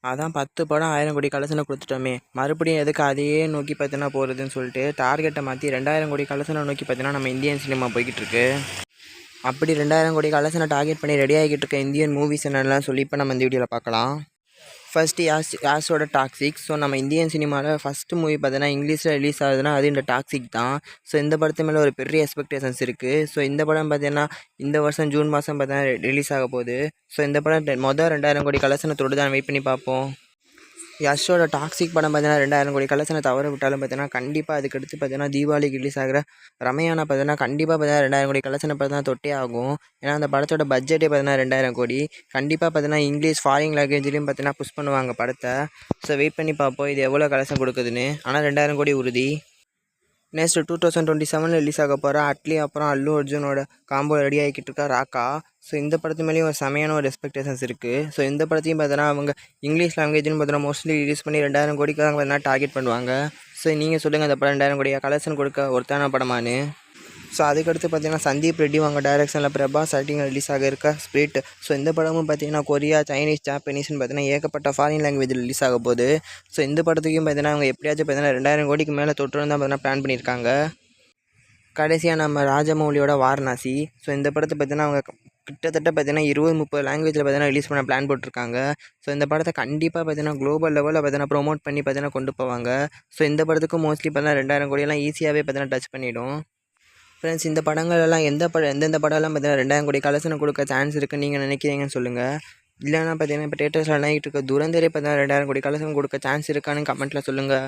அதான் 10 படம் 1000 கோடி கலெக்ஷனை கொடுத்துட்டோமே, மறுபடியும் எதுக்கு அதையே நோக்கி பார்த்தீங்கன்னா போகிறதுன்னு சொல்லிட்டு டார்கெட்டை மாற்றி 2000 கோடி கலெக்ஷனை நோக்கி பார்த்தீங்கன்னா நம்ம இந்தியன் சினிமா போய்கிட்டு இருக்கு. அப்படி 2000 கோடி கலெக்ஷனை டார்கெட் பண்ணி ரெடி ஆகிட்டு இருக்க இந்தியன் மூவிஸ் என்னெல்லாம் சொல்லி இப்போ நம்ம இந்த வீடியோவில் பார்க்கலாம். ஃபர்ஸ்ட் யாஸோட டாக்ஸிக். ஸோ நம்ம இந்தியன் சினிமாவில் ஃபஸ்ட்டு மூவி பார்த்தீங்கன்னா இங்கிலீஷில் ரிலீஸ் ஆகுதுன்னா அது இந்த டாக்ஸிக் தான். ஸோ இந்த படத்து மேலே ஒரு பெரிய எக்ஸ்பெக்டேஷன்ஸ் இருக்குது. ஸோ இந்த படம் பார்த்தீங்கன்னா இந்த வருஷம் ஜூன் மாதம் பார்த்தீங்கன்னா ரிலீஸ் ஆக போகுது. ஸோ இந்த படம் மொதல் 2000 கோடி கலெக்ஷனை தொட்டு தான் வெயிட் பண்ணி பார்ப்போம். யஷோட டாக்ஸிக் படம் பார்த்தீங்கன்னா 2000 கோடி கலெக்ஷனை தவற விட்டாலும் பார்த்தீங்கன்னா கண்டிப்பாக அதுக்கடுத்து பார்த்தீங்கன்னா தீபாவளிக்கு ரிலீஸ் ஆகிற ரமயானா பார்த்தீங்கன்னா கண்டிப்பாக பார்த்தீங்கன்னா 2000 கோடி கலெக்ஷனை பார்த்தீங்கன்னா தொட்டே ஆகும். ஏன்னா அந்த படத்தோட பட்ஜெட்டே பார்த்தீங்கன்னா 2000 கோடி. கண்டிப்பாக பார்த்தீங்கன்னா இங்கிலீஷ் ஃபாரின் லாங்குவேஜ்லேயும் பார்த்தீங்கன்னா புஷ் பண்ணுவாங்க படத்தை. ஸோ வெயிட் பண்ணி பார்ப்போம் இது எவ்வளோ கலெக்ஷன் கொடுக்குதுன்னு. ஆனால் 2000 கோடி உறுதி. நெக்ஸ்ட் 2027 ரிலீஸ் ஆக போகிற அட்லி அப்புறம் அல்லு அர்ஜுனோட காம்போ ரெடி ஆகிக்கிட்டு இருக்கா ராக்கா. ஸோ இந்த படத்து மேலேயும் ஒரு செமையான ஒரு எக்ஸ்பெக்டேஷன்ஸ் இருக்குது. ஸோ இந்த படத்தையும் பார்த்தீங்கன்னா அவங்க இங்கிலீஷ் லாங்குவேஜ்னு பார்த்தீங்கன்னா மோஸ்ட்லி ரிலீஸ் பண்ணி 2000 கோடிக்காக பார்த்தீங்கன்னா டார்கெட் பண்ணுவாங்க. ஸோ நீங்கள் சொல்லுங்கள் அந்த படம் 2000 கோடியாக கலெக்ஷன் கொடுக்க ஒருத்தான படமானு. ஸோ அதுக்கடுத்து பார்த்தீங்கன்னா சந்தீப் ரெட்டி அவங்க டைரக்ஷனில் பிரபாஸ் ஆக்டிங்கில் ரிலீஸ் ஆக இருக்க ஸ்பிரிட். ஸோ இந்த படமும் பார்த்தீங்கன்னா கொரியா, சைனீஸ், ஜாப்பனீஸ்னு பார்த்தீங்கன்னா ஏகப்பட்ட ஃபாரின் லாங்குவேஜில் ரிலீஸ் ஆக போகுது. ஸோ இந்த படத்துக்கும் பார்த்தீங்கன்னா அவங்க எப்படியாச்சும் பார்த்தீங்கன்னா 2000 கோடிக்கு மேலே தொட்டுன்னு தான் பார்த்தீங்கன்னா பிளான் பண்ணியிருக்காங்க. கடைசியாக நம்ம ராஜமௌலியோட வாரணாசி. ஸோ இந்த படத்தை பார்த்தீங்கன்னா அவங்க கிட்டத்தட்ட பார்த்தீங்கன்னா 20-30 லாங்குவேஜில் பார்த்தீங்கன்னா ரிலீஸ் பண்ண பிளான் போட்டிருக்காங்க. ஸோ இந்த படத்தை கண்டிப்பாக பார்த்தீங்கன்னா குளோபல் லெவலில் பார்த்தீங்கன்னா ப்ரொமோட் பண்ணி பார்த்தீங்கன்னா கொண்டு போவாங்க. ஸோ இந்த படத்துக்கும் மோஸ்ட்லி பார்த்தீங்கன்னா 2000 கோடியெல்லாம் ஈஸியாகவே பார்த்தீங்கன்னா டச் பண்ணிவிடும். ஃப்ரெண்ட்ஸ் இந்த படங்களெல்லாம் எந்தெந்த படம்லாம் பார்த்தீங்கன்னா 2000 கோடி கலெக்ஷனை கொடுக்க சான்ஸ் இருக்குன்னு நீங்கள் நினைக்கிறீங்கன்னு சொல்லுங்கள். இல்லைன்னா பார்த்தீங்கன்னா இப்போ தேட்டர்ஸில் ஆகிட்டு இருக்க துரந்தரே பார்த்தீங்கன்னா 2000 கோடி கலெக்ஷன் கொடுக்க சான்ஸ் இருக்கான்னு கமெண்ட்டில் சொல்லுங்கள்.